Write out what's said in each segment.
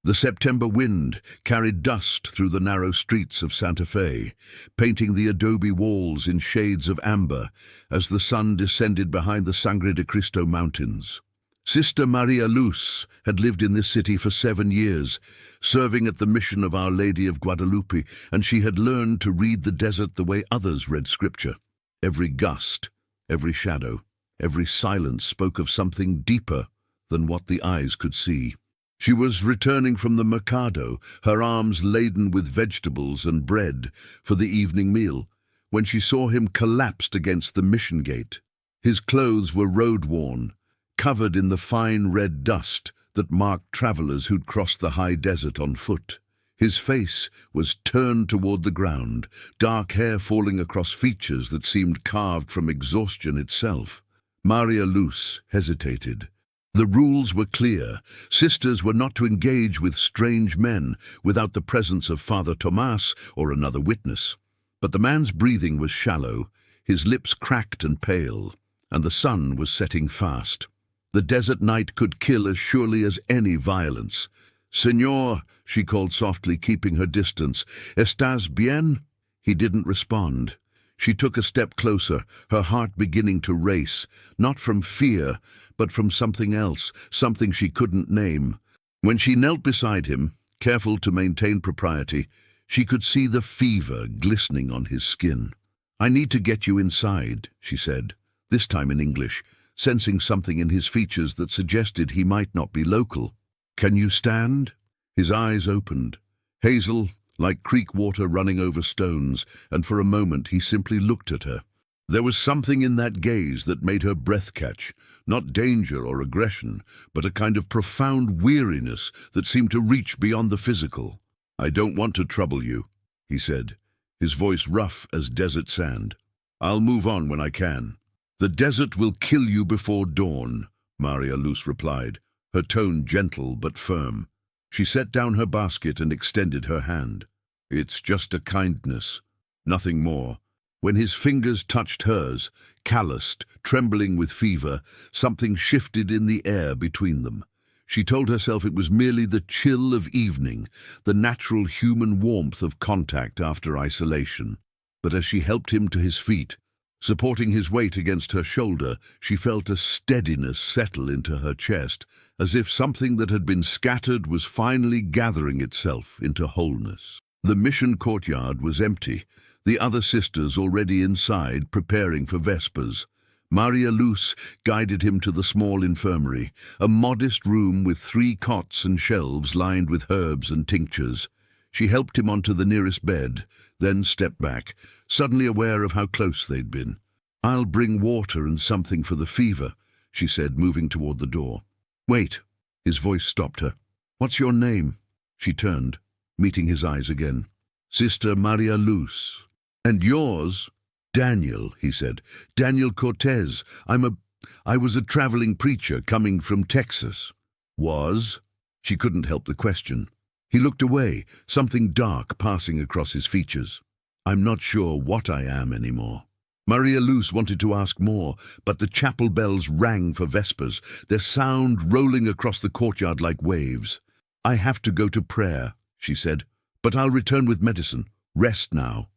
The September wind carried dust through the narrow streets of Santa Fe, painting the adobe walls in shades of amber as the sun descended behind the Sangre de Cristo mountains. Sister Maria Luz had lived in this city for 7 years, serving at the mission of Our Lady of Guadalupe, and she had learned to read the desert the way others read scripture. Every gust, every shadow, every silence spoke of something deeper than what the eyes could see. She was returning from the mercado, her arms laden with vegetables and bread for the evening meal, when she saw him collapsed against the mission gate. His clothes were road-worn, covered in the fine red dust that marked travelers who'd crossed the high desert on foot. His face was turned toward the ground, dark hair falling across features that seemed carved from exhaustion itself. Maria Luz hesitated. The rules were clear. Sisters were not to engage with strange men without the presence of Father Tomas or another witness. But the man's breathing was shallow, his lips cracked and pale, and the sun was setting fast. The desert night could kill as surely as any violence. "Señor," she called softly, keeping her distance. "Estás bien?" He didn't respond. She took a step closer, her heart beginning to race, not from fear, but from something else, something she couldn't name. When she knelt beside him, careful to maintain propriety, she could see the fever glistening on his skin. "I need to get you inside," she said, this time in English, sensing something in his features that suggested he might not be local. "Can you stand?" His eyes opened, hazel, like creek water running over stones, and for a moment he simply looked at her. There was something in that gaze that made her breath catch, not danger or aggression, but a kind of profound weariness that seemed to reach beyond the physical. "I don't want to trouble you," he said, his voice rough as desert sand. "I'll move on when I can." "The desert will kill you before dawn," Maria Luz replied, her tone gentle but firm. She set down her basket and extended her hand. "It's just a kindness, nothing more." When his fingers touched hers, calloused, trembling with fever, something shifted in the air between them. She told herself it was merely the chill of evening, the natural human warmth of contact after isolation. But as she helped him to his feet, supporting his weight against her shoulder, she felt a steadiness settle into her chest, as if something that had been scattered was finally gathering itself into wholeness. The mission courtyard was empty, the other sisters already inside preparing for Vespers. Maria Luz guided him to the small infirmary, a modest room with 3 cots and shelves lined with herbs and tinctures. She helped him onto the nearest bed, then stepped back, suddenly aware of how close they'd been. "I'll bring water and something for the fever," she said, moving toward the door. "Wait." His voice stopped her. "What's your name?" She turned, meeting his eyes again. "Sister Maria Luz." "And yours?" "Daniel," he said. "Daniel Cortez. I was a traveling preacher coming from Texas." "Was?" She couldn't help the question. He looked away, something dark passing across his features. "I'm not sure what I am anymore." Maria Luz wanted to ask more, but the chapel bells rang for Vespers, their sound rolling across the courtyard like waves. "I have to go to prayer," she said, "but I'll return with medicine. Rest now."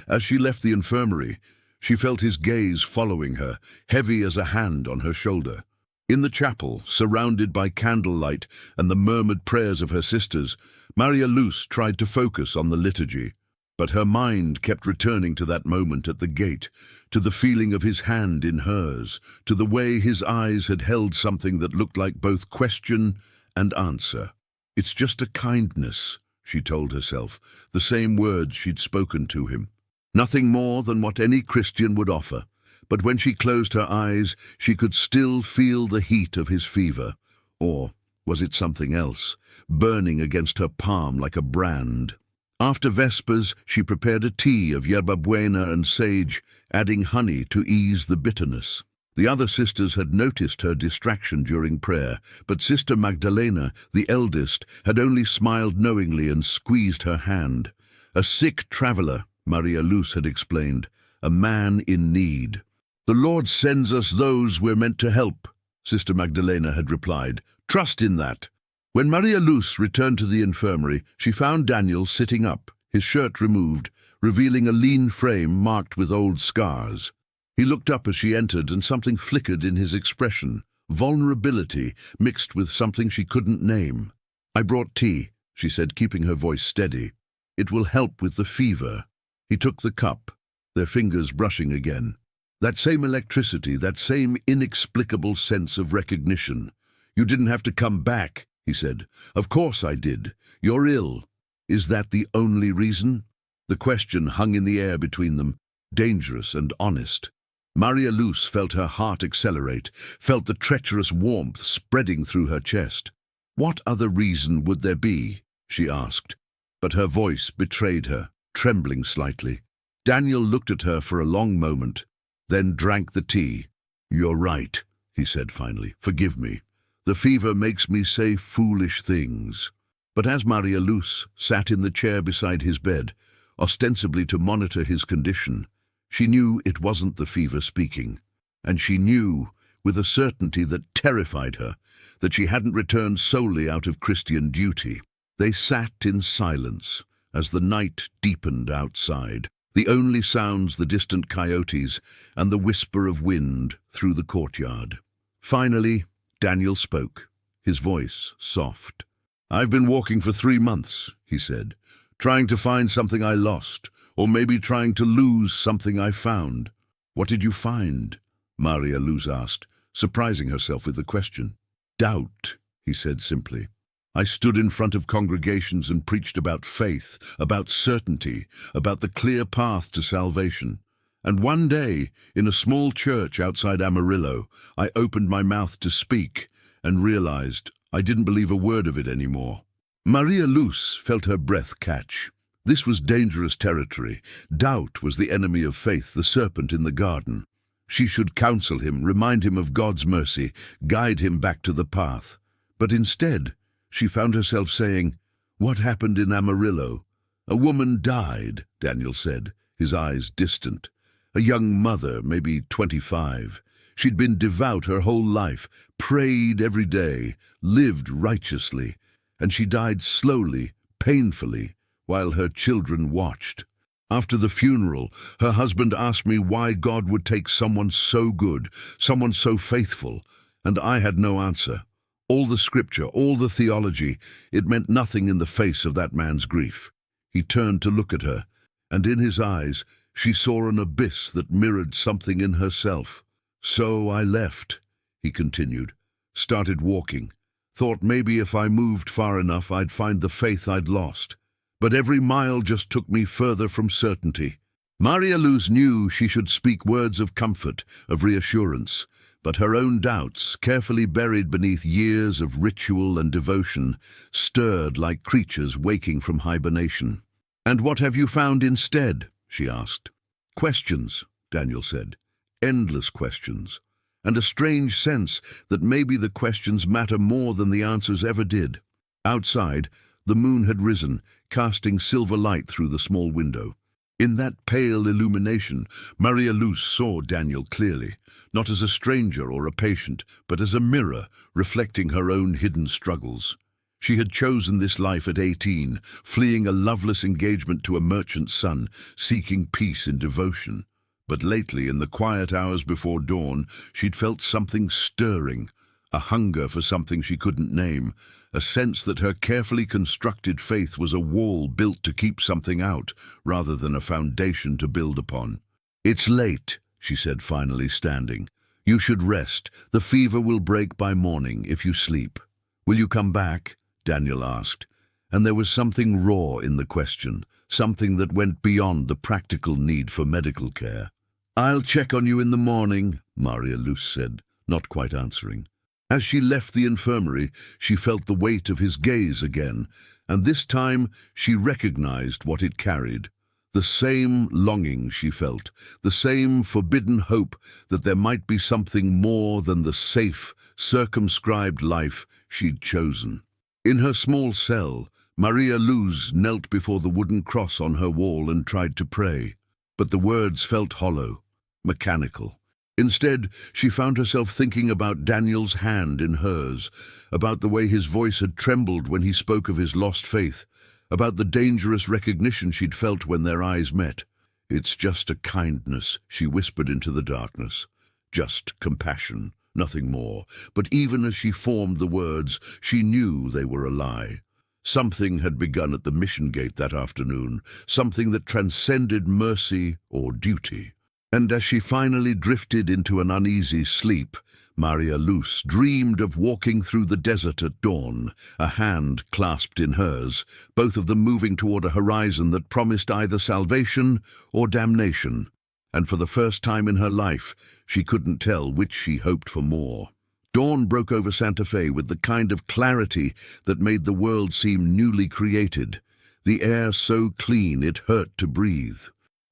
As she left the infirmary, she felt his gaze following her, heavy as a hand on her shoulder. In the chapel, surrounded by candlelight and the murmured prayers of her sisters, Maria Luz tried to focus on the liturgy. But her mind kept returning to that moment at the gate, to the feeling of his hand in hers, to the way his eyes had held something that looked like both question and answer. "It's just a kindness," she told herself, the same words she'd spoken to him. Nothing more than what any Christian would offer. But when she closed her eyes, she could still feel the heat of his fever. Or was it something else, burning against her palm like a brand? After Vespers, she prepared a tea of yerba buena and sage, adding honey to ease the bitterness. The other sisters had noticed her distraction during prayer, but Sister Magdalena, the eldest, had only smiled knowingly and squeezed her hand. "A sick traveler," Maria Luz had explained, "a man in need." "The Lord sends us those we're meant to help," Sister Magdalena had replied. "Trust in that." When Maria Luz returned to the infirmary, she found Daniel sitting up, his shirt removed, revealing a lean frame marked with old scars. He looked up as she entered, and something flickered in his expression, vulnerability mixed with something she couldn't name. "I brought tea," she said, keeping her voice steady. "It will help with the fever." He took the cup, their fingers brushing again. That same electricity, that same inexplicable sense of recognition. "You didn't have to come back," he said. "Of course I did. You're ill. Is that the only reason?" The question hung in the air between them, dangerous and honest. Maria Luz felt her heart accelerate, felt the treacherous warmth spreading through her chest. "What other reason would there be?" she asked, but her voice betrayed her, trembling slightly. Daniel looked at her for a long moment, then drank the tea. "You're right," he said finally. "Forgive me. The fever makes me say foolish things." But as Maria Luz sat in the chair beside his bed, ostensibly to monitor his condition, she knew it wasn't the fever speaking, and she knew, with a certainty that terrified her, that she hadn't returned solely out of Christian duty. They sat in silence as the night deepened outside, the only sounds the distant coyotes and the whisper of wind through the courtyard. Finally, Daniel spoke, his voice soft. "I've been walking for 3 months," he said, "trying to find something I lost, or maybe trying to lose something I found." "What did you find?" Maria Luz asked, surprising herself with the question. "Doubt," he said simply. "I stood in front of congregations and preached about faith, about certainty, about the clear path to salvation. And one day, in a small church outside Amarillo, I opened my mouth to speak and realized I didn't believe a word of it anymore." Maria Luz felt her breath catch. This was dangerous territory. Doubt was the enemy of faith, the serpent in the garden. She should counsel him, remind him of God's mercy, guide him back to the path. But instead, she found herself saying, "What happened in Amarillo?" "A woman died," Daniel said, his eyes distant. "A young mother, maybe 25. She'd been devout her whole life, prayed every day, lived righteously, and she died slowly, painfully, while her children watched. After the funeral, her husband asked me why God would take someone so good, someone so faithful, and I had no answer. All the scripture, all the theology, it meant nothing in the face of that man's grief." He turned to look at her, and in his eyes she saw an abyss that mirrored something in herself. "So I left," he continued, "started walking. Thought maybe if I moved far enough I'd find the faith I'd lost. But every mile just took me further from certainty." Maria Luz knew she should speak words of comfort, of reassurance, but her own doubts, carefully buried beneath years of ritual and devotion, stirred like creatures waking from hibernation. "And what have you found instead?" she asked. "Questions," Daniel said. "Endless questions. And a strange sense that maybe the questions matter more than the answers ever did." Outside, the moon had risen, casting silver light through the small window. In that pale illumination, Maria Luz saw Daniel clearly, not as a stranger or a patient, but as a mirror reflecting her own hidden struggles. She had chosen this life at 18, fleeing a loveless engagement to a merchant's son, seeking peace in devotion. But lately, in the quiet hours before dawn, she'd felt something stirring, a hunger for something she couldn't name, a sense that her carefully constructed faith was a wall built to keep something out, rather than a foundation to build upon. "It's late," she said finally, standing. "You should rest. The fever will break by morning if you sleep." "Will you come back?" Daniel asked, and there was something raw in the question, something that went beyond the practical need for medical care. "I'll check on you in the morning," Maria Luz said, not quite answering. As she left the infirmary, she felt the weight of his gaze again, and this time she recognized what it carried. The same longing she felt, the same forbidden hope that there might be something more than the safe, circumscribed life she'd chosen. In her small cell, Maria Luz knelt before the wooden cross on her wall and tried to pray, but the words felt hollow, mechanical. Instead, she found herself thinking about Daniel's hand in hers, about the way his voice had trembled when he spoke of his lost faith, about the dangerous recognition she'd felt when their eyes met. "It's just a kindness," she whispered into the darkness. "Just compassion, nothing more." But even as she formed the words, she knew they were a lie. Something had begun at the mission gate that afternoon, something that transcended mercy or duty. And as she finally drifted into an uneasy sleep, Maria Luz dreamed of walking through the desert at dawn, a hand clasped in hers, both of them moving toward a horizon that promised either salvation or damnation. And for the first time in her life, she couldn't tell which she hoped for more. Dawn broke over Santa Fe with the kind of clarity that made the world seem newly created, the air so clean it hurt to breathe.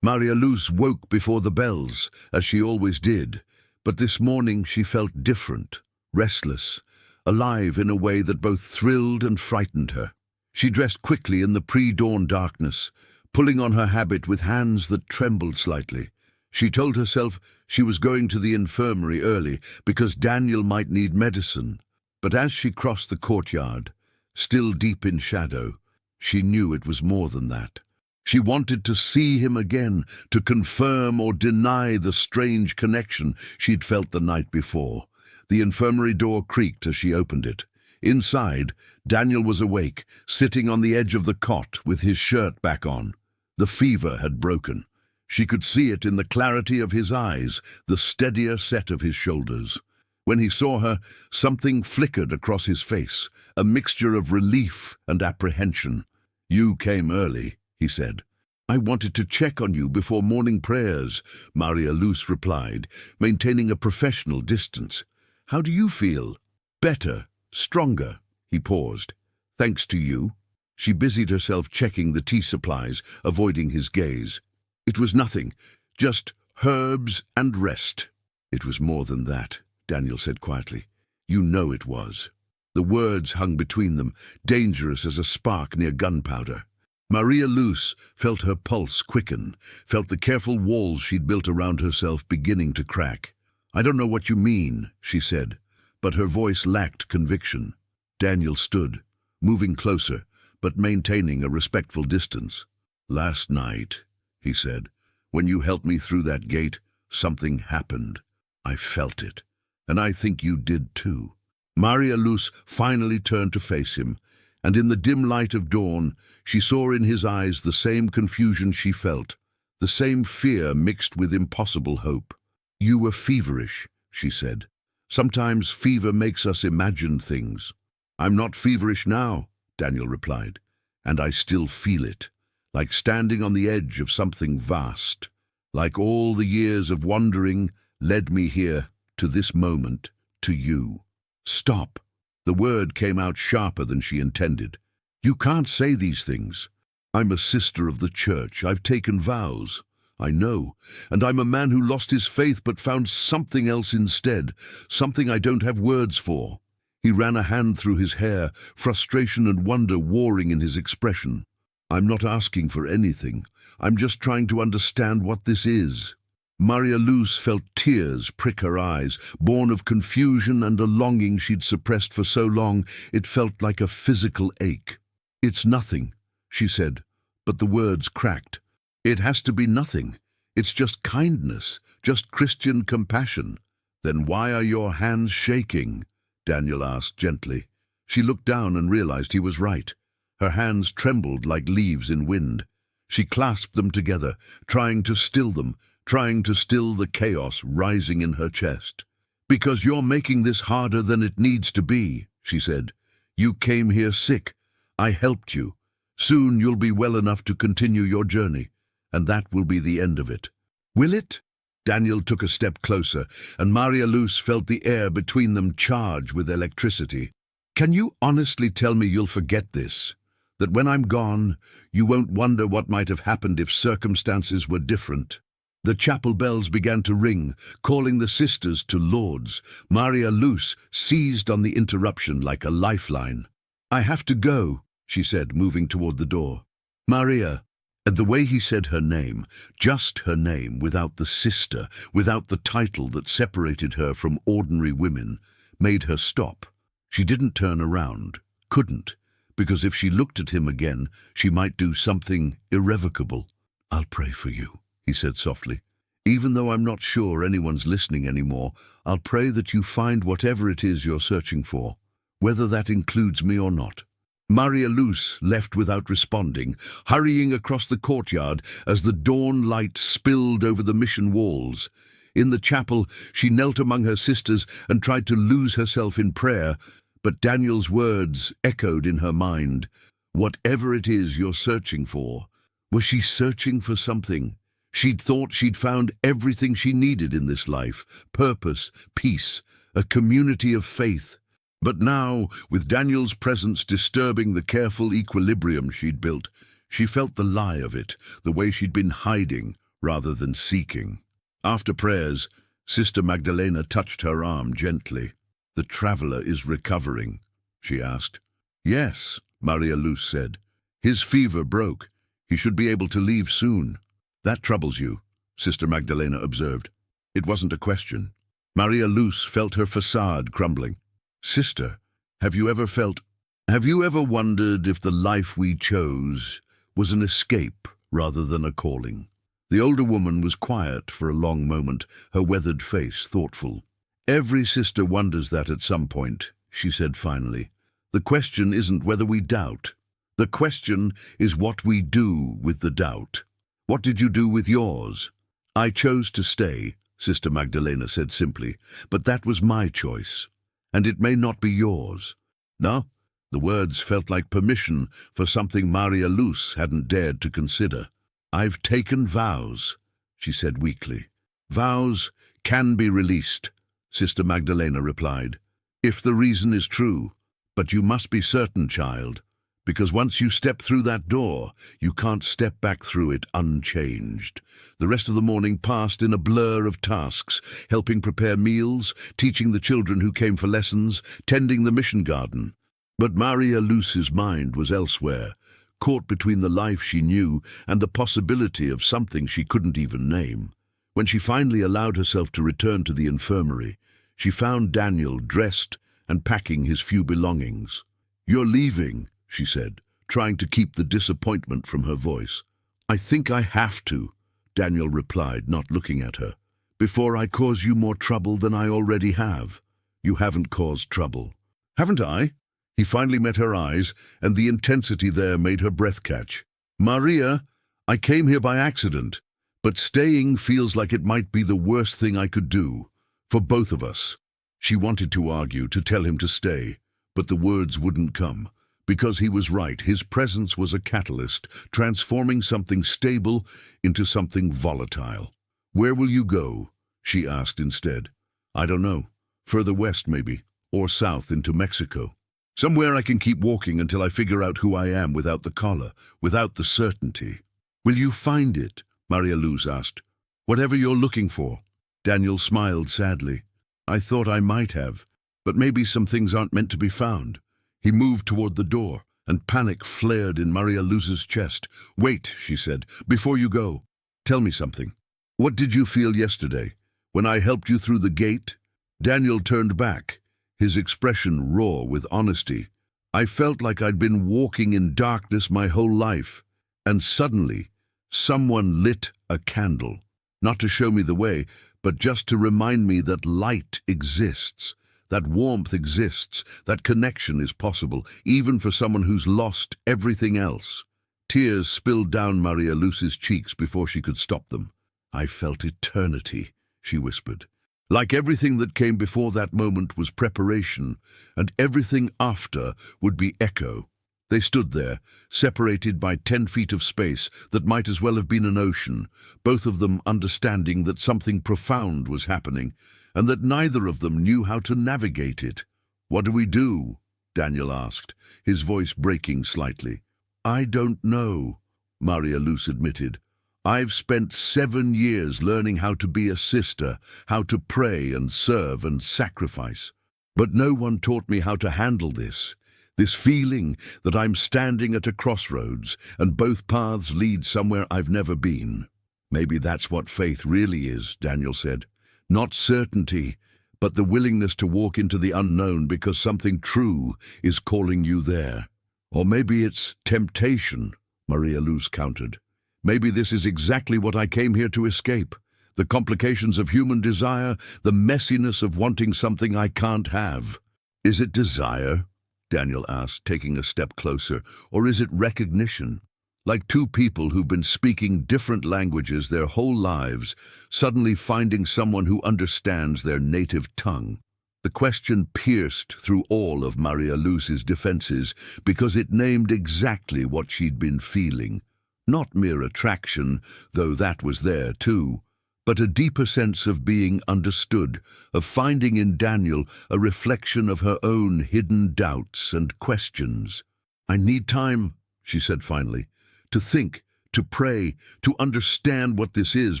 Maria Luz woke before the bells, as she always did, but this morning she felt different, restless, alive in a way that both thrilled and frightened her. She dressed quickly in the pre-dawn darkness, pulling on her habit with hands that trembled slightly. She told herself she was going to the infirmary early because Daniel might need medicine. But as she crossed the courtyard, still deep in shadow, she knew it was more than that. She wanted to see him again, to confirm or deny the strange connection she'd felt the night before. The infirmary door creaked as she opened it. Inside, Daniel was awake, sitting on the edge of the cot with his shirt back on. The fever had broken. She could see it in the clarity of his eyes, the steadier set of his shoulders. When he saw her, something flickered across his face, a mixture of relief and apprehension. "You came early," he said. "I wanted to check on you before morning prayers," Maria Luz replied, maintaining a professional distance. "How do you feel?" "Better, stronger," he paused. "Thanks to you." She busied herself checking the tea supplies, avoiding his gaze. "It was nothing, just herbs and rest." "It was more than that," Daniel said quietly. "You know it was." The words hung between them, dangerous as a spark near gunpowder. Maria Luz felt her pulse quicken, felt the careful walls she'd built around herself beginning to crack. "I don't know what you mean," she said, but her voice lacked conviction. Daniel stood, moving closer, but maintaining a respectful distance. "Last night," he said, "when you helped me through that gate, something happened. I felt it, and I think you did too." Maria Luz finally turned to face him, and in the dim light of dawn, she saw in his eyes the same confusion she felt, the same fear mixed with impossible hope. "You were feverish," she said. "Sometimes fever makes us imagine things." "I'm not feverish now," Daniel replied, "and I still feel it, like standing on the edge of something vast, like all the years of wandering led me here, to this moment, to you." "Stop." The word came out sharper than she intended. "You can't say these things. I'm a sister of the church. I've taken vows. I know. And I'm a man who lost his faith but found something else instead, something I don't have words for." He ran a hand through his hair, frustration and wonder warring in his expression. "I'm not asking for anything. I'm just trying to understand what this is." Maria Luz felt tears prick her eyes, born of confusion and a longing she'd suppressed for so long it felt like a physical ache. "It's nothing," she said, but the words cracked. "It has to be nothing. It's just kindness, just Christian compassion." "Then why are your hands shaking?" Daniel asked gently. She looked down and realized he was right. Her hands trembled like leaves in wind. She clasped them together, trying to still them, trying to still the chaos rising in her chest. "Because you're making this harder than it needs to be," she said. "You came here sick. I helped you. Soon you'll be well enough to continue your journey, and that will be the end of it." "Will it?" Daniel took a step closer, and Maria Luz felt the air between them charge with electricity. "Can you honestly tell me you'll forget this? That when I'm gone, you won't wonder what might have happened if circumstances were different?" The chapel bells began to ring, calling the sisters to lauds. Maria Luz seized on the interruption like a lifeline. "I have to go," she said, moving toward the door. "Maria," And the way he said her name, just her name, without the sister, without the title that separated her from ordinary women, made her stop. She didn't turn around, couldn't, because if she looked at him again, she might do something irrevocable. "I'll pray for you," he said softly. "Even though I'm not sure anyone's listening anymore, I'll pray that you find whatever it is you're searching for, whether that includes me or not." Maria Luz left without responding, hurrying across the courtyard as the dawn light spilled over the mission walls. In the chapel, she knelt among her sisters and tried to lose herself in prayer, but Daniel's words echoed in her mind. Whatever it is you're searching for. Was she searching for something? She'd thought she'd found everything she needed in this life: purpose, peace, a community of faith. But now, with Daniel's presence disturbing the careful equilibrium she'd built, she felt the lie of it, the way she'd been hiding rather than seeking. After prayers, Sister Magdalena touched her arm gently. "The traveler is recovering?" she asked. "Yes," Maria Luz said. "His fever broke. He should be able to leave soon." "That troubles you," Sister Magdalena observed. It wasn't a question. Maria Luz felt her facade crumbling. "Sister, have you ever wondered if the life we chose was an escape rather than a calling?" The older woman was quiet for a long moment, her weathered face thoughtful. "Every sister wonders that at some point," she said finally. "The question isn't whether we doubt. The question is what we do with the doubt. What did you do with yours?" "I chose to stay," Sister Magdalena said simply, "but that was my choice. And it may not be yours." No, the words felt like permission for something Maria Luz hadn't dared to consider. "I've taken vows," she said weakly. "Vows can be released," Sister Magdalena replied, "if the reason is true. But you must be certain, child, because once you step through that door, you can't step back through it unchanged." The rest of the morning passed in a blur of tasks, helping prepare meals, teaching the children who came for lessons, tending the mission garden. But Maria Luz's mind was elsewhere, caught between the life she knew and the possibility of something she couldn't even name. When she finally allowed herself to return to the infirmary, she found Daniel dressed and packing his few belongings. "You're leaving," she said, trying to keep the disappointment from her voice. "I think I have to," Daniel replied, not looking at her, "before I cause you more trouble than I already have." "You haven't caused trouble." "Haven't I?" He finally met her eyes, and the intensity there made her breath catch. "Maria, I came here by accident, but staying feels like it might be the worst thing I could do, for both of us." She wanted to argue, to tell him to stay, but the words wouldn't come. Because he was right, his presence was a catalyst, transforming something stable into something volatile. "Where will you go?" she asked instead. "I don't know. Further west, maybe, or south into Mexico. Somewhere I can keep walking until I figure out who I am without the collar, without the certainty." "Will you find it?" Maria Luz asked. "Whatever you're looking for." Daniel smiled sadly. "I thought I might have, but maybe some things aren't meant to be found." He moved toward the door, and panic flared in Maria Luz's chest. "Wait," she said, "before you go. Tell me something. What did you feel yesterday, when I helped you through the gate?" Daniel turned back, his expression raw with honesty. "I felt like I'd been walking in darkness my whole life, and suddenly someone lit a candle. Not to show me the way, but just to remind me that light exists. That warmth exists, that connection is possible, even for someone who's lost everything else." Tears spilled down Maria Luz's cheeks before she could stop them. "I felt eternity," she whispered. Like everything that came before that moment was preparation, and everything after would be echo. They stood there, separated by 10 feet of space that might as well have been an ocean, both of them understanding that something profound was happening, and that neither of them knew how to navigate it. "What do we do?" Daniel asked, his voice breaking slightly. "I don't know," Maria Luz admitted. "I've spent 7 years learning how to be a sister, how to pray and serve and sacrifice. But no one taught me how to handle this. This feeling that I'm standing at a crossroads and both paths lead somewhere I've never been. Maybe that's what faith really is, Daniel said. Not certainty, but the willingness to walk into the unknown because something true is calling you there. Or maybe it's temptation, Maria Luz countered. Maybe this is exactly what I came here to escape. The complications of human desire, the messiness of wanting something I can't have. Is it desire? Daniel asked, taking a step closer. Or is it recognition? Like two people who've been speaking different languages their whole lives, suddenly finding someone who understands their native tongue. The question pierced through all of Maria Luz's defenses because it named exactly what she'd been feeling. Not mere attraction, though that was there too, but a deeper sense of being understood, of finding in Daniel a reflection of her own hidden doubts and questions. I need time, she said finally, to think, to pray, to understand what this is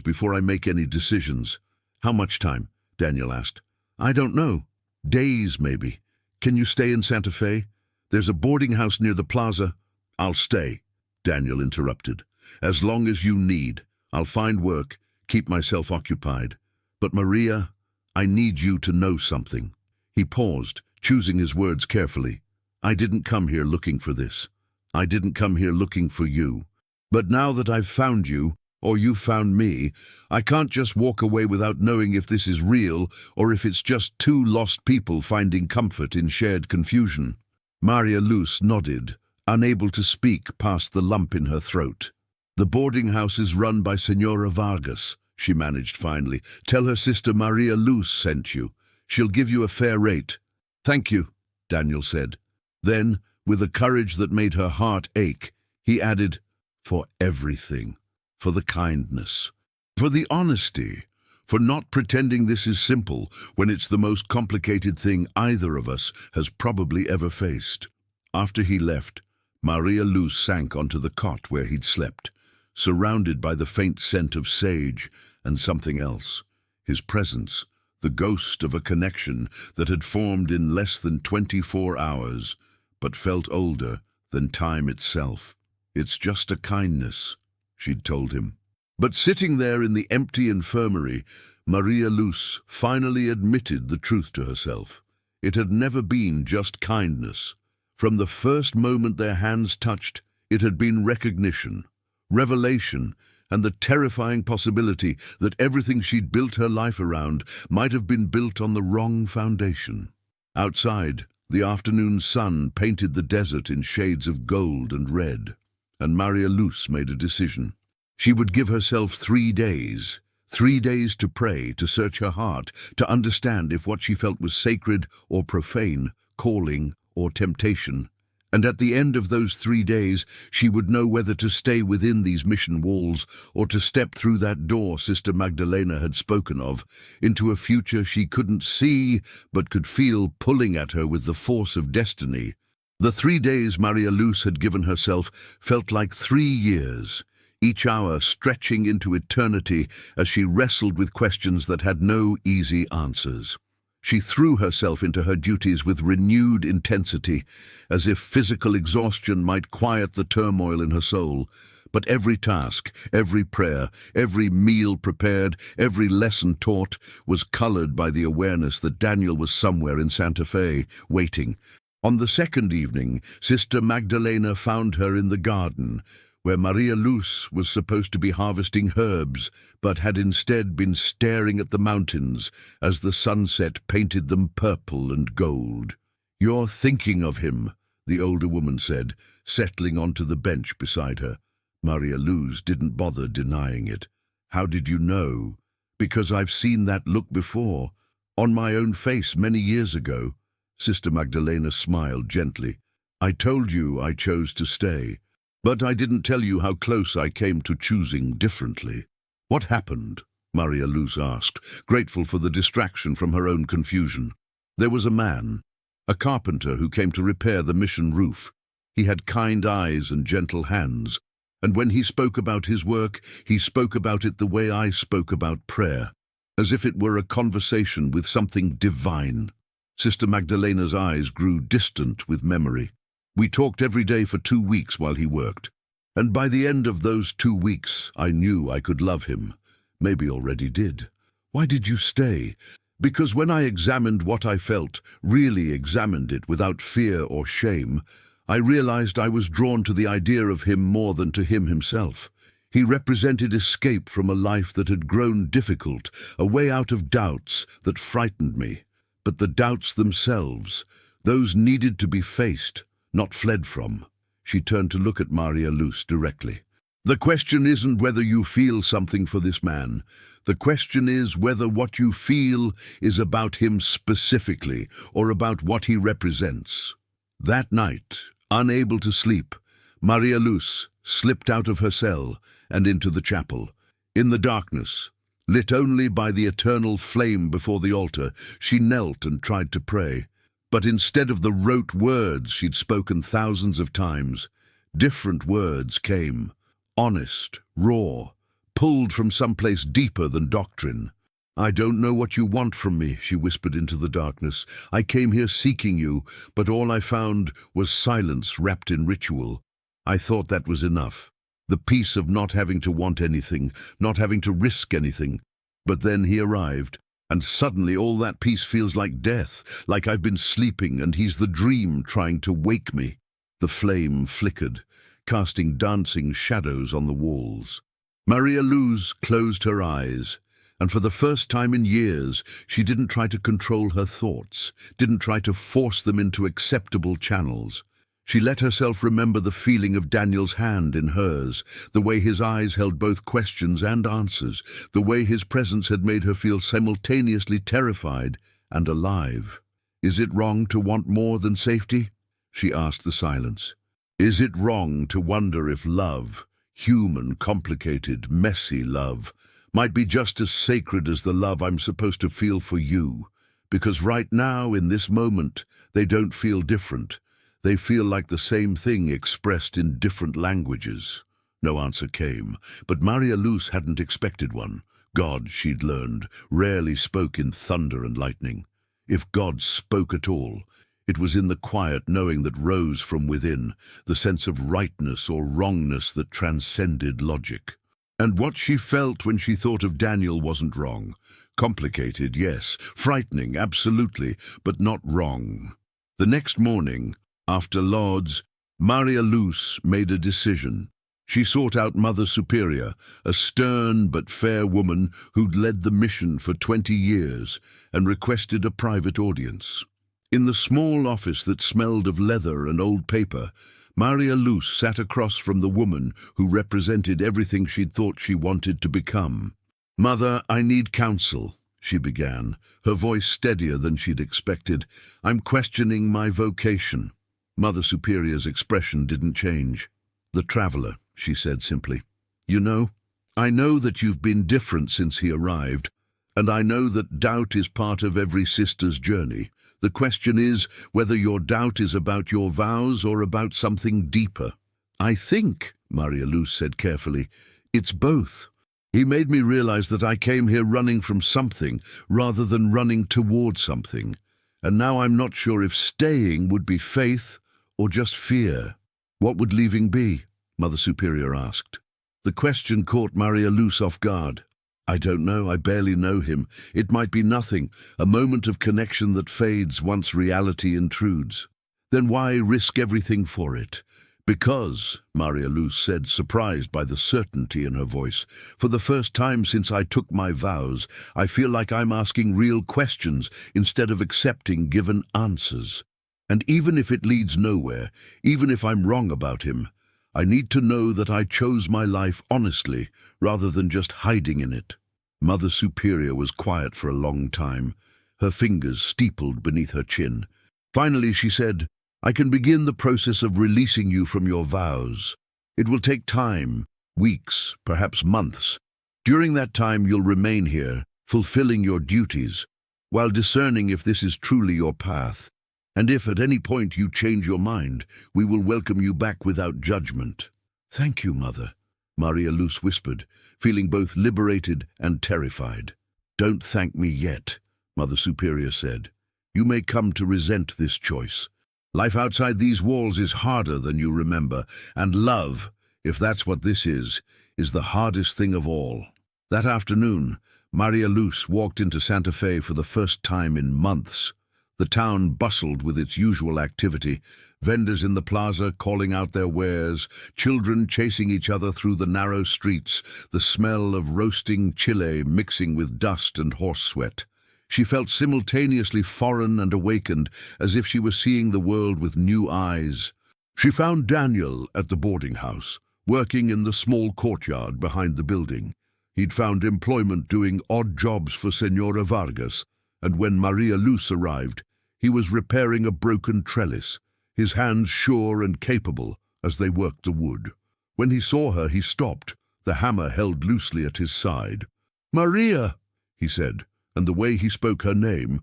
before I make any decisions. How much time? Daniel asked. I don't know. Days, maybe. Can you stay in Santa Fe? There's a boarding house near the plaza. I'll stay, Daniel interrupted. As long as you need. I'll find work, keep myself occupied. But Maria, I need you to know something. He paused, choosing his words carefully. I didn't come here looking for this. I didn't come here looking for you. But now that I've found you, or you found me, I can't just walk away without knowing if this is real or if it's just two lost people finding comfort in shared confusion. Maria Luz nodded, unable to speak past the lump in her throat. The boarding house is run by Senora Vargas, she managed finally. Tell her sister Maria Luz sent you. She'll give you a fair rate. Thank you, Daniel said. Then, with a courage that made her heart ache, he added, for everything, for the kindness, for the honesty, for not pretending this is simple when it's the most complicated thing either of us has probably ever faced. After he left, Maria Luz sank onto the cot where he'd slept, surrounded by the faint scent of sage and something else, his presence, the ghost of a connection that had formed in less than 24 hours, but felt older than time itself. It's just a kindness, she'd told him. But sitting there in the empty infirmary, Maria Luz finally admitted the truth to herself. It had never been just kindness. From the first moment their hands touched, it had been recognition, revelation, and the terrifying possibility that everything she'd built her life around might have been built on the wrong foundation. Outside, the afternoon sun painted the desert in shades of gold and red, and Maria Luz made a decision. She would give herself 3 days, 3 days to pray, to search her heart, to understand if what she felt was sacred or profane, calling or temptation. And at the end of those 3 days, she would know whether to stay within these mission walls or to step through that door Sister Magdalena had spoken of, into a future she couldn't see but could feel pulling at her with the force of destiny. The 3 days Maria Luz had given herself felt like 3 years, each hour stretching into eternity as she wrestled with questions that had no easy answers. She threw herself into her duties with renewed intensity, as if physical exhaustion might quiet the turmoil in her soul. But every task, every prayer, every meal prepared, every lesson taught was colored by the awareness that Daniel was somewhere in Santa Fe, waiting. On the second evening, Sister Magdalena found her in the garden, where Maria Luz was supposed to be harvesting herbs, but had instead been staring at the mountains as the sunset painted them purple and gold. "You're thinking of him," the older woman said, settling onto the bench beside her. Maria Luz didn't bother denying it. "How did you know?" "Because I've seen that look before, on my own face many years ago." Sister Magdalena smiled gently. "I told you I chose to stay. But I didn't tell you how close I came to choosing differently." "What happened?" Maria Luz asked, grateful for the distraction from her own confusion. "There was a man, a carpenter who came to repair the mission roof. He had kind eyes and gentle hands, and when he spoke about his work, he spoke about it the way I spoke about prayer, as if it were a conversation with something divine." Sister Magdalena's eyes grew distant with memory. We talked every day for 2 weeks while he worked. And by the end of those 2 weeks, I knew I could love him. Maybe already did. Why did you stay? Because when I examined what I felt, really examined it without fear or shame, I realized I was drawn to the idea of him more than to him himself. He represented escape from a life that had grown difficult, a way out of doubts that frightened me. But the doubts themselves, those needed to be faced, not fled from. She turned to look at Maria Luz directly. The question isn't whether you feel something for this man. The question is whether what you feel is about him specifically, or about what he represents. That night, unable to sleep, Maria Luz slipped out of her cell and into the chapel. In the darkness, lit only by the eternal flame before the altar, she knelt and tried to pray. But instead of the rote words she'd spoken thousands of times, different words came. Honest, raw, pulled from someplace deeper than doctrine. I don't know what you want from me, she whispered into the darkness. I came here seeking you, but all I found was silence wrapped in ritual. I thought that was enough. The peace of not having to want anything, not having to risk anything. But then he arrived, and suddenly all that peace feels like death, like I've been sleeping and he's the dream trying to wake me. The flame flickered, casting dancing shadows on the walls. Maria Luz closed her eyes, and for the first time in years, she didn't try to control her thoughts, didn't try to force them into acceptable channels. She let herself remember the feeling of Daniel's hand in hers, the way his eyes held both questions and answers, the way his presence had made her feel simultaneously terrified and alive. Is it wrong to want more than safety? She asked the silence. Is it wrong to wonder if love, human, complicated, messy love, might be just as sacred as the love I'm supposed to feel for you? Because right now, in this moment, they don't feel different. They feel like the same thing expressed in different languages. No answer came, but Maria Luz hadn't expected one. God, she'd learned, rarely spoke in thunder and lightning. If God spoke at all, it was in the quiet knowing that rose from within, the sense of rightness or wrongness that transcended logic. And what she felt when she thought of Daniel wasn't wrong. Complicated, yes. Frightening, absolutely, but not wrong. The next morning, after Lauds, Maria Luz made a decision. She sought out Mother Superior, a stern but fair woman who'd led the mission for 20 years, and requested a private audience. In the small office that smelled of leather and old paper, Maria Luz sat across from the woman who represented everything she'd thought she wanted to become. "Mother, I need counsel," she began, her voice steadier than she'd expected. "I'm questioning my vocation." Mother Superior's expression didn't change. "The traveler," she said simply. "You know, I know that you've been different since he arrived, and I know that doubt is part of every sister's journey. The question is whether your doubt is about your vows or about something deeper." "I think," Maria Luz said carefully, "it's both. He made me realize that I came here running from something rather than running toward something. And now I'm not sure if staying would be faith or just fear." "What would leaving be?" Mother Superior asked. The question caught Maria Luz off guard. "I don't know, I barely know him. It might be nothing, a moment of connection that fades once reality intrudes." "Then why risk everything for it?" "Because," Maria Luz said, surprised by the certainty in her voice, "for the first time since I took my vows, I feel like I'm asking real questions instead of accepting given answers. And even if it leads nowhere, even if I'm wrong about him, I need to know that I chose my life honestly rather than just hiding in it." Mother Superior was quiet for a long time, her fingers steepled beneath her chin. Finally she said, "I can begin the process of releasing you from your vows. It will take time, weeks, perhaps months. During that time you'll remain here, fulfilling your duties, while discerning if this is truly your path. And if at any point you change your mind, we will welcome you back without judgment." "Thank you, Mother," Maria Luz whispered, feeling both liberated and terrified. "Don't thank me yet," Mother Superior said. "You may come to resent this choice. Life outside these walls is harder than you remember, and love, if that's what this is the hardest thing of all. That afternoon, Maria Luz walked into Santa Fe for the first time in months. The town bustled with its usual activity, vendors in the plaza calling out their wares, children chasing each other through the narrow streets, the smell of roasting chile mixing with dust and horse sweat. She felt simultaneously foreign and awakened, as if she was seeing the world with new eyes. She found Daniel at the boarding house, working in the small courtyard behind the building. He'd found employment doing odd jobs for Senora Vargas, and when Maria Luz arrived, he was repairing a broken trellis, his hands sure and capable as they worked the wood. When he saw her, he stopped, the hammer held loosely at his side. "Maria," he said, and the way he spoke her name,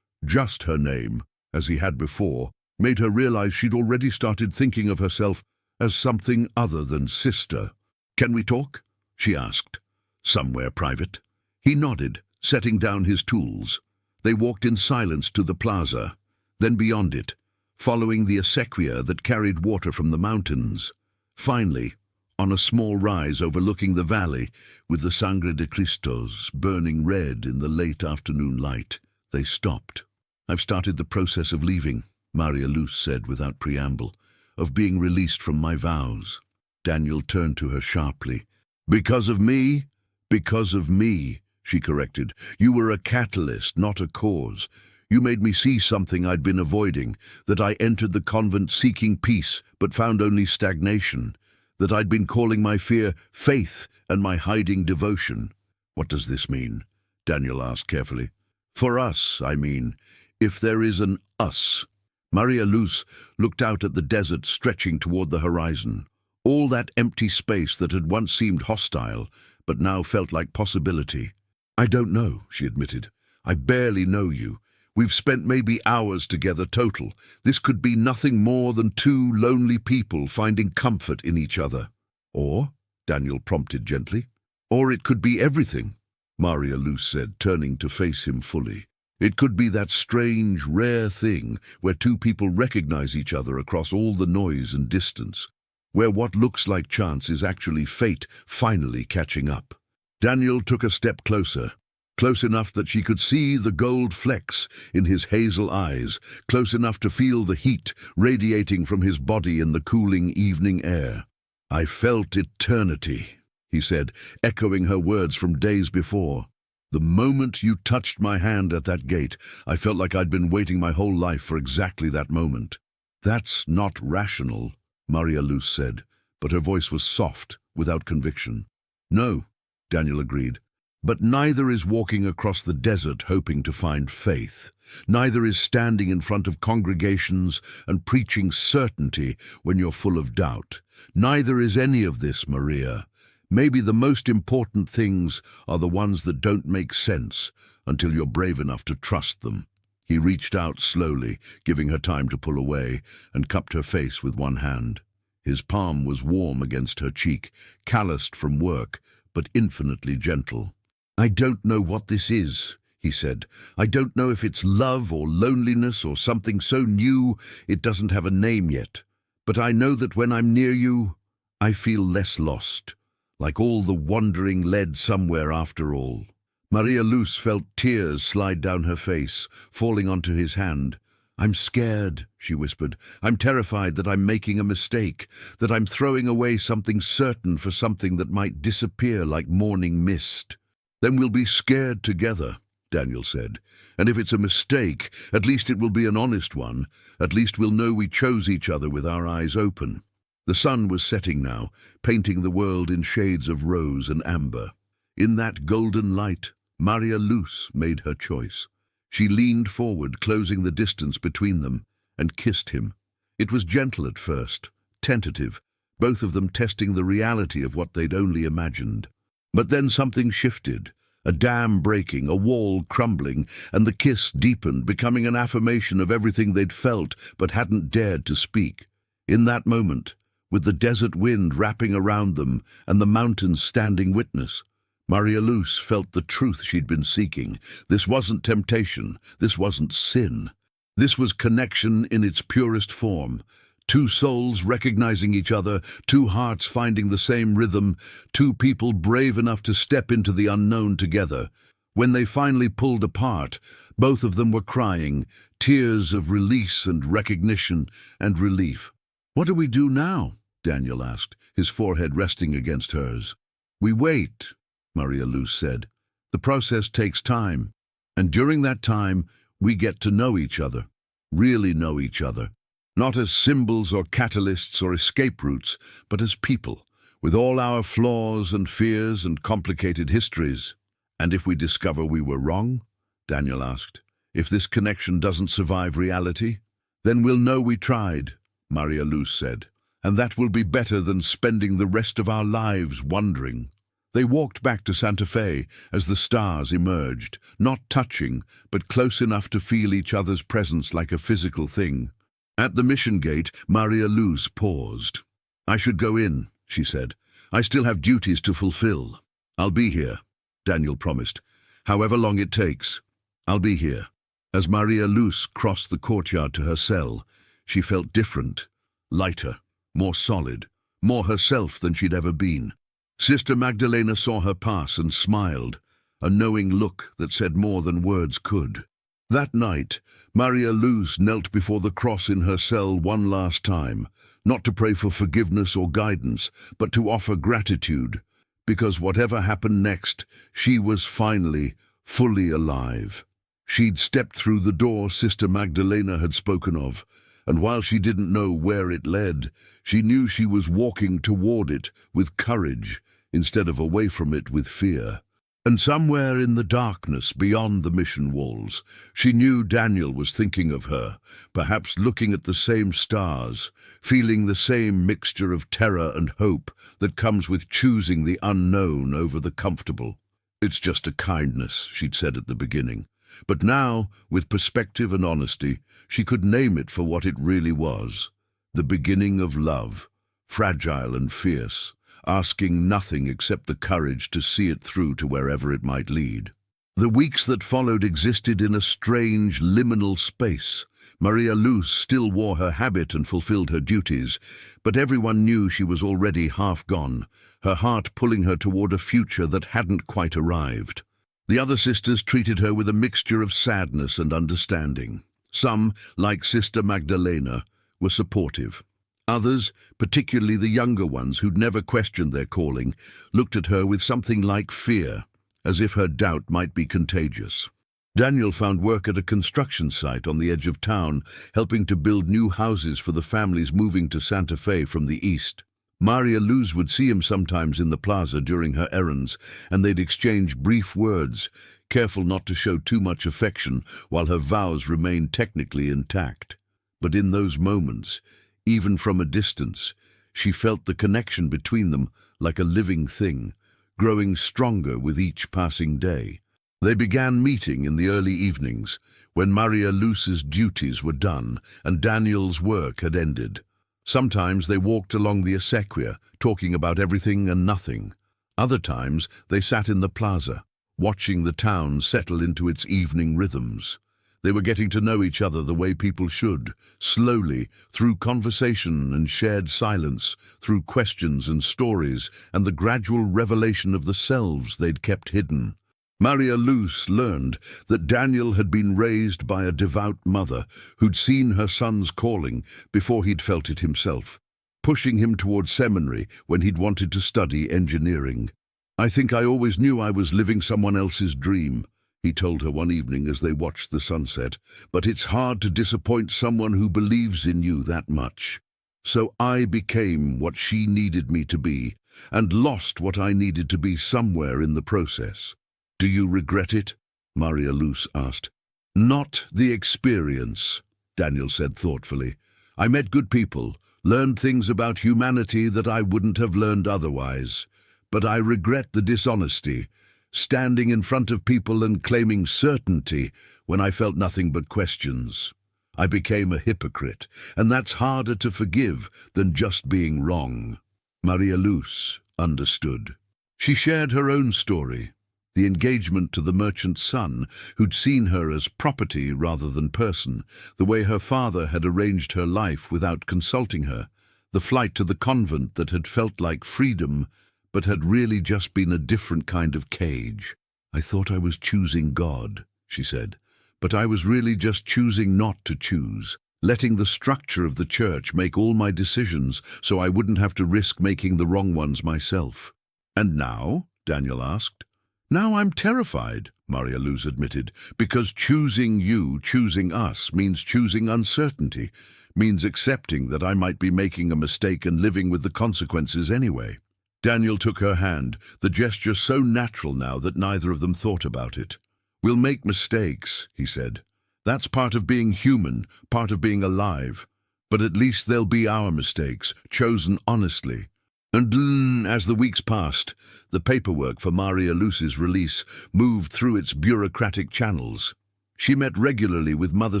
just her name, as he had before, made her realize she'd already started thinking of herself as something other than sister. "Can we talk?" she asked. "Somewhere private?" He nodded, setting down his tools. They walked in silence to the plaza, then beyond it, following the acequia that carried water from the mountains. Finally, on a small rise overlooking the valley, with the Sangre de Cristos burning red in the late afternoon light, they stopped. "I've started the process of leaving," Maria Luz said without preamble, "of being released from my vows." Daniel turned to her sharply. "Because of me?" "Because of me," she corrected. "You were a catalyst, not a cause. You made me see something I'd been avoiding, that I entered the convent seeking peace, but found only stagnation, that I'd been calling my fear faith and my hiding devotion." "What does this mean?" Daniel asked carefully. "For us, I mean, if there is an us." Maria Luz looked out at the desert stretching toward the horizon. All that empty space that had once seemed hostile, but now felt like possibility. "I don't know," she admitted. "I barely know you. We've spent maybe hours together total. This could be nothing more than two lonely people finding comfort in each other." "Or," Daniel prompted gently. "Or it could be everything," Maria Luz said, turning to face him fully. "It could be that strange, rare thing where two people recognize each other across all the noise and distance, where what looks like chance is actually fate finally catching up." Daniel took a step closer, close enough that she could see the gold flecks in his hazel eyes, close enough to feel the heat radiating from his body in the cooling evening air. "I felt eternity," he said, echoing her words from days before. "The moment you touched my hand at that gate, I felt like I'd been waiting my whole life for exactly that moment." "That's not rational," Maria Luz said, but her voice was soft, without conviction. "No," Daniel agreed. "But neither is walking across the desert hoping to find faith. Neither is standing in front of congregations and preaching certainty when you're full of doubt. Neither is any of this, Maria. Maybe the most important things are the ones that don't make sense until you're brave enough to trust them." He reached out slowly, giving her time to pull away, and cupped her face with one hand. His palm was warm against her cheek, calloused from work, but infinitely gentle. "I don't know what this is," he said. "I don't know if it's love or loneliness or something so new it doesn't have a name yet. But I know that when I'm near you, I feel less lost, like all the wandering led somewhere after all." Maria Luz felt tears slide down her face, falling onto his hand. "I'm scared," she whispered. "I'm terrified that I'm making a mistake, that I'm throwing away something certain for something that might disappear like morning mist." "Then we'll be scared together," Daniel said. "And if it's a mistake, at least it will be an honest one. At least we'll know we chose each other with our eyes open." The sun was setting now, painting the world in shades of rose and amber. In that golden light, Maria Luz made her choice. She leaned forward, closing the distance between them, and kissed him. It was gentle at first, tentative, both of them testing the reality of what they'd only imagined. But then something shifted, a dam breaking, a wall crumbling, and the kiss deepened, becoming an affirmation of everything they'd felt but hadn't dared to speak. In that moment, with the desert wind wrapping around them and the mountains standing witness, Maria Luz felt the truth she'd been seeking. This wasn't temptation, this wasn't sin. This was connection in its purest form. Two souls recognizing each other, two hearts finding the same rhythm, two people brave enough to step into the unknown together. When they finally pulled apart, both of them were crying, tears of release and recognition and relief. "What do we do now?" Daniel asked, his forehead resting against hers. "We wait," Maria Luz said. "The process takes time, and during that time, we get to know each other, really know each other. Not as symbols or catalysts or escape routes, but as people, with all our flaws and fears and complicated histories." "And if we discover we were wrong?" Daniel asked. "If this connection doesn't survive reality? Then we'll know we tried," Maria Luz said. "And that will be better than spending the rest of our lives wondering." They walked back to Santa Fe as the stars emerged, not touching, but close enough to feel each other's presence like a physical thing. At the mission gate, Maria Luz paused. "I should go in," she said. "I still have duties to fulfill." "I'll be here," Daniel promised. "However long it takes, I'll be here." As Maria Luz crossed the courtyard to her cell, she felt different, lighter, more solid, more herself than she'd ever been. Sister Magdalena saw her pass and smiled, a knowing look that said more than words could. That night, Maria Luz knelt before the cross in her cell one last time, not to pray for forgiveness or guidance, but to offer gratitude, because whatever happened next, she was finally, fully alive. She'd stepped through the door Sister Magdalena had spoken of, and while she didn't know where it led, she knew she was walking toward it with courage instead of away from it with fear. And somewhere in the darkness beyond the mission walls, she knew Daniel was thinking of her, perhaps looking at the same stars, feeling the same mixture of terror and hope that comes with choosing the unknown over the comfortable. "It's just a kindness," she'd said at the beginning. But now, with perspective and honesty, she could name it for what it really was. The beginning of love, fragile and fierce, asking nothing except the courage to see it through to wherever it might lead. The weeks that followed existed in a strange, liminal space. Maria Luz still wore her habit and fulfilled her duties, but everyone knew she was already half gone, her heart pulling her toward a future that hadn't quite arrived. The other sisters treated her with a mixture of sadness and understanding. Some, like Sister Magdalena, were supportive. Others, particularly the younger ones who'd never questioned their calling, looked at her with something like fear, as if her doubt might be contagious. Daniel found work at a construction site on the edge of town, helping to build new houses for the families moving to Santa Fe from the east. Maria Luz would see him sometimes in the plaza during her errands, and they'd exchange brief words, careful not to show too much affection while her vows remained technically intact. But in those moments, even from a distance, she felt the connection between them like a living thing, growing stronger with each passing day. They began meeting in the early evenings, when Maria Luz's duties were done and Daniel's work had ended. Sometimes they walked along the acequia, talking about everything and nothing. Other times they sat in the plaza, watching the town settle into its evening rhythms. They were getting to know each other the way people should, slowly, through conversation and shared silence, through questions and stories, and the gradual revelation of the selves they'd kept hidden. Maria Luz learned that Daniel had been raised by a devout mother who'd seen her son's calling before he'd felt it himself, pushing him toward seminary when he'd wanted to study engineering. "I think I always knew I was living someone else's dream," he told her one evening as they watched the sunset, "but it's hard to disappoint someone who believes in you that much. So I became what she needed me to be, and lost what I needed to be somewhere in the process." "Do you regret it?" Maria Luz asked. "Not the experience," Daniel said thoughtfully. "I met good people, learned things about humanity that I wouldn't have learned otherwise. But I regret the dishonesty, standing in front of people and claiming certainty when I felt nothing but questions. I became a hypocrite, and that's harder to forgive than just being wrong." Maria Luz understood. She shared her own story. The engagement to the merchant's son, who'd seen her as property rather than person, the way her father had arranged her life without consulting her, the flight to the convent that had felt like freedom but had really just been a different kind of cage. "I thought I was choosing God," she said, "but I was really just choosing not to choose, letting the structure of the church make all my decisions so I wouldn't have to risk making the wrong ones myself." "And now?" Daniel asked. "Now I'm terrified," Maria Luz admitted, "because choosing you, choosing us, means choosing uncertainty, means accepting that I might be making a mistake and living with the consequences anyway." Daniel took her hand, the gesture so natural now that neither of them thought about it. "We'll make mistakes," he said. "That's part of being human, part of being alive. But at least they'll be our mistakes, chosen honestly." And as the weeks passed, the paperwork for Maria Luz's release moved through its bureaucratic channels. She met regularly with Mother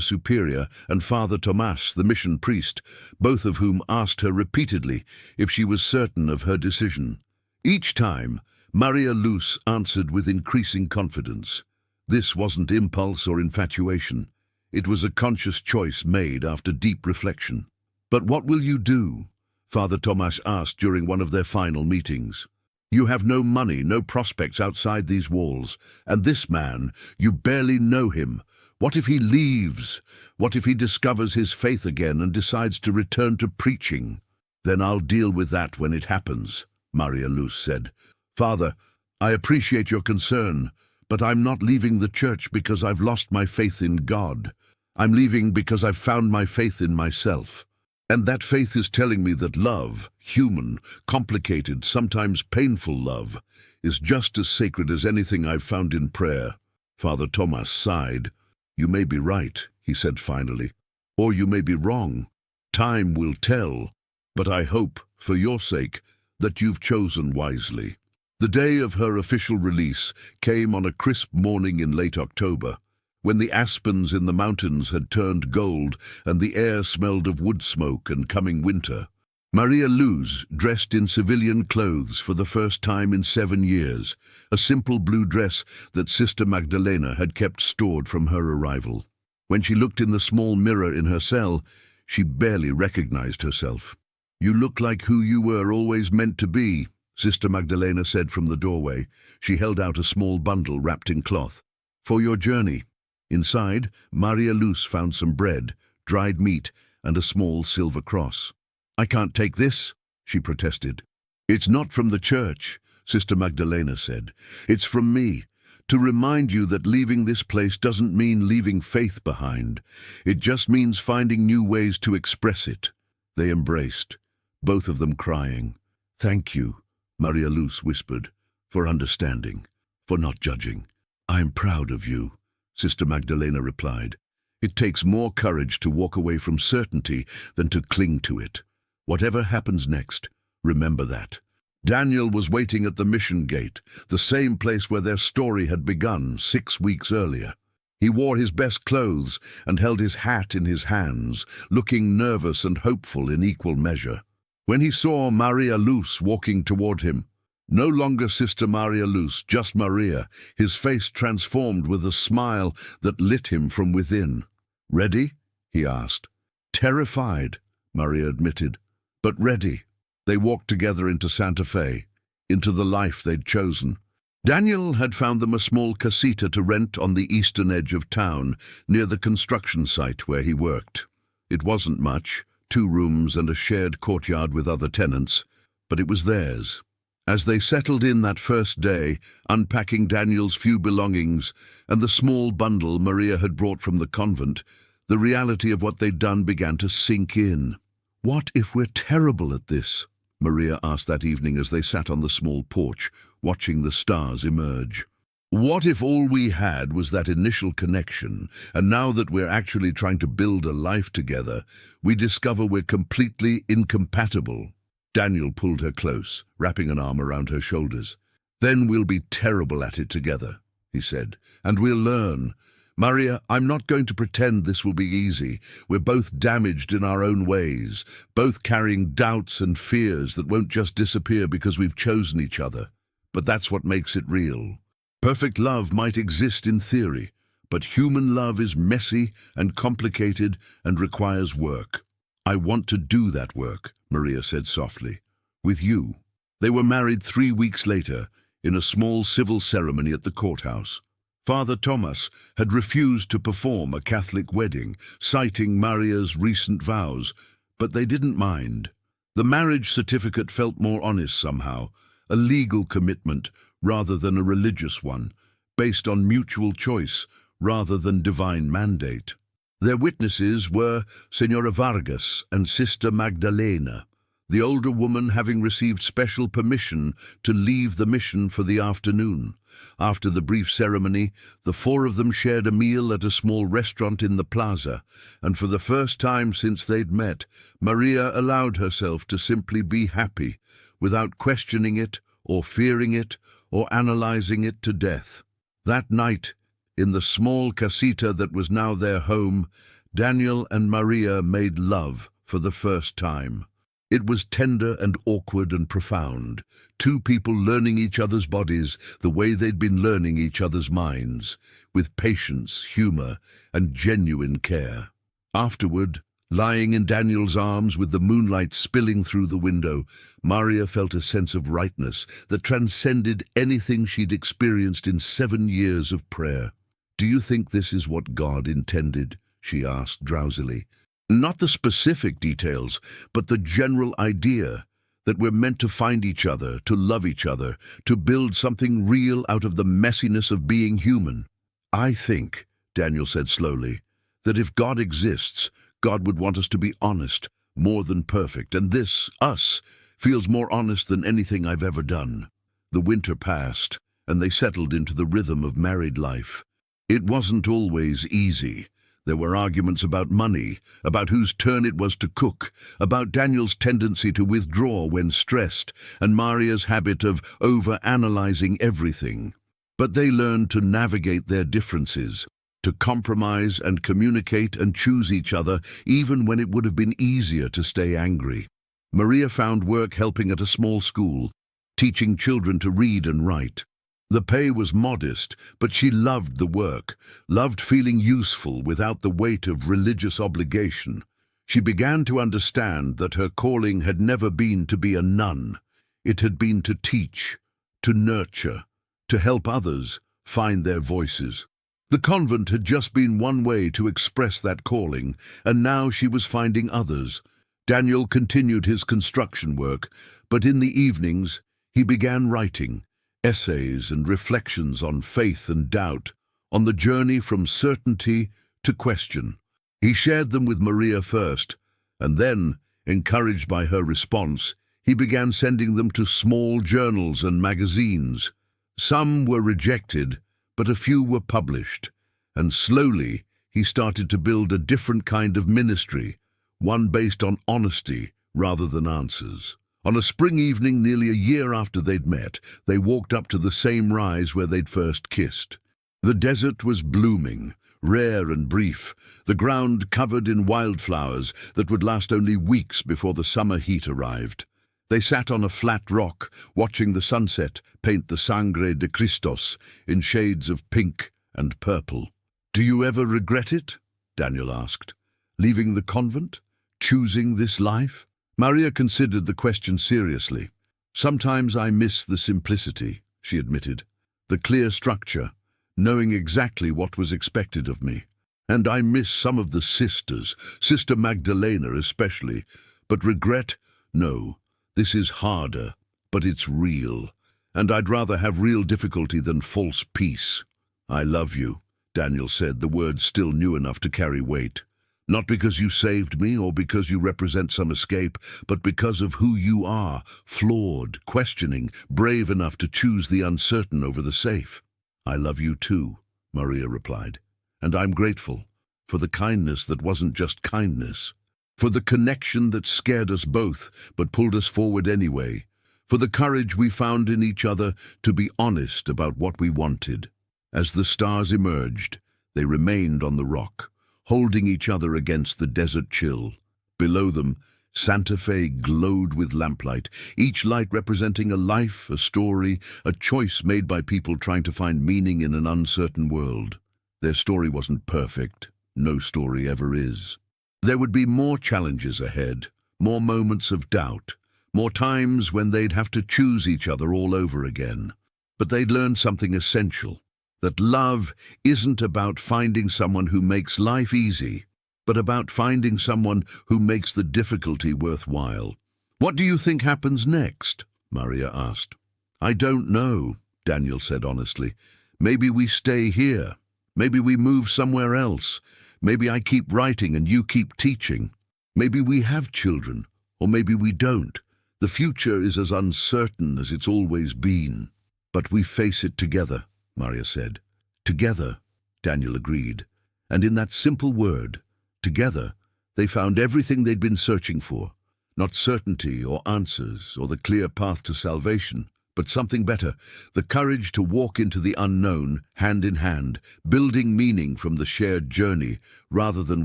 Superior and Father Tomas, the mission priest, both of whom asked her repeatedly if she was certain of her decision. Each time, Maria Luz answered with increasing confidence. This wasn't impulse or infatuation. It was a conscious choice made after deep reflection. "But what will you do?" Father Tomas asked during one of their final meetings. "You have no money, no prospects outside these walls, and this man, you barely know him. What if he leaves? What if he discovers his faith again and decides to return to preaching?" "Then I'll deal with that when it happens," Maria Luz said. "Father, I appreciate your concern, but I'm not leaving the church because I've lost my faith in God. I'm leaving because I've found my faith in myself. And that faith is telling me that love, human, complicated, sometimes painful love, is just as sacred as anything I've found in prayer." Father Tomas sighed. "You may be right," he said finally, "or you may be wrong. Time will tell, but I hope, for your sake, that you've chosen wisely." The day of her official release came on a crisp morning in late October, when the aspens in the mountains had turned gold and the air smelled of wood smoke and coming winter. Maria Luz, dressed in civilian clothes for the first time in 7 years, a simple blue dress that Sister Magdalena had kept stored from her arrival. When she looked in the small mirror in her cell, she barely recognized herself. "You look like who you were always meant to be," Sister Magdalena said from the doorway. She held out a small bundle wrapped in cloth. "For your journey." Inside, Maria Luz found some bread, dried meat, and a small silver cross. "I can't take this," she protested. "It's not from the church," Sister Magdalena said. "It's from me, to remind you that leaving this place doesn't mean leaving faith behind. It just means finding new ways to express it." They embraced, both of them crying. "Thank you," Maria Luz whispered, "for understanding, for not judging. I'm proud of you," Sister Magdalena replied. "It takes more courage to walk away from certainty than to cling to it. Whatever happens next, remember that." Daniel was waiting at the mission gate, the same place where their story had begun 6 weeks earlier. He wore his best clothes and held his hat in his hands, looking nervous and hopeful in equal measure. When he saw Maria Luz walking toward him, no longer Sister Maria Luz, just Maria, his face transformed with a smile that lit him from within. "Ready?" he asked. "Terrified," Maria admitted, "but ready." They walked together into Santa Fe, into the life they'd chosen. Daniel had found them a small casita to rent on the eastern edge of town, near the construction site where he worked. It wasn't much, 2 rooms and a shared courtyard with other tenants, but it was theirs. As they settled in that first day, unpacking Daniel's few belongings and the small bundle Maria had brought from the convent, the reality of what they'd done began to sink in. "What if we're terrible at this?" Maria asked that evening as they sat on the small porch, watching the stars emerge. "What if all we had was that initial connection, and now that we're actually trying to build a life together, we discover we're completely incompatible?" Daniel pulled her close, wrapping an arm around her shoulders. "Then we'll be terrible at it together," he said, "and we'll learn. Maria, I'm not going to pretend this will be easy. We're both damaged in our own ways, both carrying doubts and fears that won't just disappear because we've chosen each other. But that's what makes it real. Perfect love might exist in theory, but human love is messy and complicated and requires work. I want to do that work, Maria said softly. With you. They were married 3 weeks later, in a small civil ceremony at the courthouse. Father Thomas had refused to perform a Catholic wedding, citing Maria's recent vows, but they didn't mind. The marriage certificate felt more honest somehow, a legal commitment rather than a religious one, based on mutual choice rather than divine mandate. Their witnesses were Senora Vargas and Sister Magdalena, the older woman having received special permission to leave the mission for the afternoon. After the brief ceremony, the 4 of them shared a meal at a small restaurant in the plaza, and for the first time since they'd met, Maria allowed herself to simply be happy, without questioning it or fearing it or analyzing it to death. That night, in the small casita that was now their home, Daniel and Maria made love for the first time. It was tender and awkward and profound, 2 people learning each other's bodies the way they'd been learning each other's minds, with patience, humor, and genuine care. Afterward, lying in Daniel's arms with the moonlight spilling through the window, Maria felt a sense of rightness that transcended anything she'd experienced in 7 years of prayer. "Do you think this is what God intended?" she asked drowsily. "Not the specific details, but the general idea that we're meant to find each other, to love each other, to build something real out of the messiness of being human." "I think," Daniel said slowly, "that if God exists, God would want us to be honest, more than perfect, and this, us, feels more honest than anything I've ever done." The winter passed, and they settled into the rhythm of married life. It wasn't always easy. There were arguments about money, about whose turn it was to cook, about Daniel's tendency to withdraw when stressed, and Maria's habit of over-analyzing everything. But they learned to navigate their differences, to compromise and communicate and choose each other, even when it would have been easier to stay angry. Maria found work helping at a small school, teaching children to read and write. The pay was modest, but she loved the work, loved feeling useful without the weight of religious obligation. She began to understand that her calling had never been to be a nun. It had been to teach, to nurture, to help others find their voices. The convent had just been one way to express that calling, and now she was finding others. Daniel continued his construction work, but in the evenings he began writing essays and reflections on faith and doubt, on the journey from certainty to question. He shared them with Maria first, and then, encouraged by her response, he began sending them to small journals and magazines. Some were rejected, but a few were published, and slowly he started to build a different kind of ministry, one based on honesty rather than answers. On a spring evening nearly a year after they'd met, they walked up to the same rise where they'd first kissed. The desert was blooming, rare and brief, the ground covered in wildflowers that would last only weeks before the summer heat arrived. They sat on a flat rock, watching the sunset paint the Sangre de Cristos in shades of pink and purple. "Do you ever regret it?" Daniel asked. "Leaving the convent? Choosing this life?" Maria considered the question seriously. "Sometimes I miss the simplicity," she admitted, "the clear structure, knowing exactly what was expected of me. And I miss some of the sisters, Sister Magdalena especially. But regret? No. This is harder, but it's real. And I'd rather have real difficulty than false peace." "I love you," Daniel said, the words still new enough to carry weight. "Not because you saved me or because you represent some escape, but because of who you are, flawed, questioning, brave enough to choose the uncertain over the safe." "I love you too," Maria replied. "And I'm grateful for the kindness that wasn't just kindness, for the connection that scared us both but pulled us forward anyway, for the courage we found in each other to be honest about what we wanted." As the stars emerged, they remained on the rock, holding each other against the desert chill. Below them, Santa Fe glowed with lamplight, each light representing a life, a story, a choice made by people trying to find meaning in an uncertain world. Their story wasn't perfect. No story ever is. There would be more challenges ahead, more moments of doubt, more times when they'd have to choose each other all over again. But they'd learned something essential, that love isn't about finding someone who makes life easy, but about finding someone who makes the difficulty worthwhile. "What do you think happens next?" Maria asked. "I don't know," Daniel said honestly. "Maybe we stay here. Maybe we move somewhere else. Maybe I keep writing and you keep teaching. Maybe we have children, or maybe we don't. The future is as uncertain as it's always been. But we face it together," Maria said. "Together," Daniel agreed. And in that simple word, together, they found everything they'd been searching for. Not certainty or answers or the clear path to salvation, but something better, the courage to walk into the unknown, hand in hand, building meaning from the shared journey rather than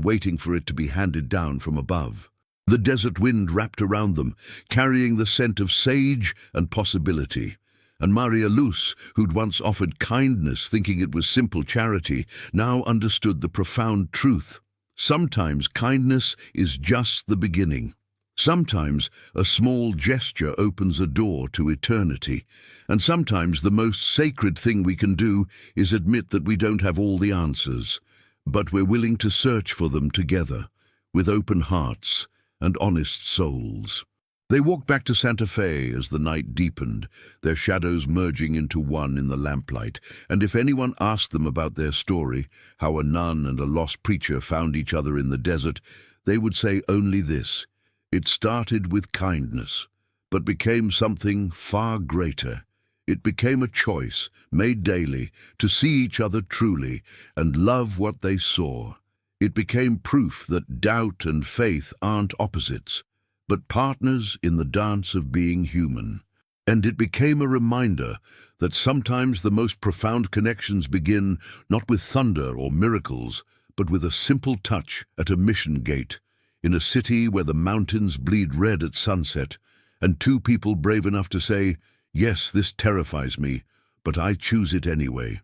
waiting for it to be handed down from above. The desert wind wrapped around them, carrying the scent of sage and possibility. And Maria Luz, who'd once offered kindness thinking it was simple charity, now understood the profound truth. Sometimes kindness is just the beginning. Sometimes a small gesture opens a door to eternity. And sometimes the most sacred thing we can do is admit that we don't have all the answers, but we're willing to search for them together, with open hearts and honest souls. They walked back to Santa Fe as the night deepened, their shadows merging into one in the lamplight, and if anyone asked them about their story, how a nun and a lost preacher found each other in the desert, they would say only this: it started with kindness, but became something far greater. It became a choice, made daily, to see each other truly and love what they saw. It became proof that doubt and faith aren't opposites, but partners in the dance of being human. And it became a reminder that sometimes the most profound connections begin not with thunder or miracles, but with a simple touch at a mission gate, in a city where the mountains bleed red at sunset, and two people brave enough to say, "Yes, this terrifies me, but I choose it anyway."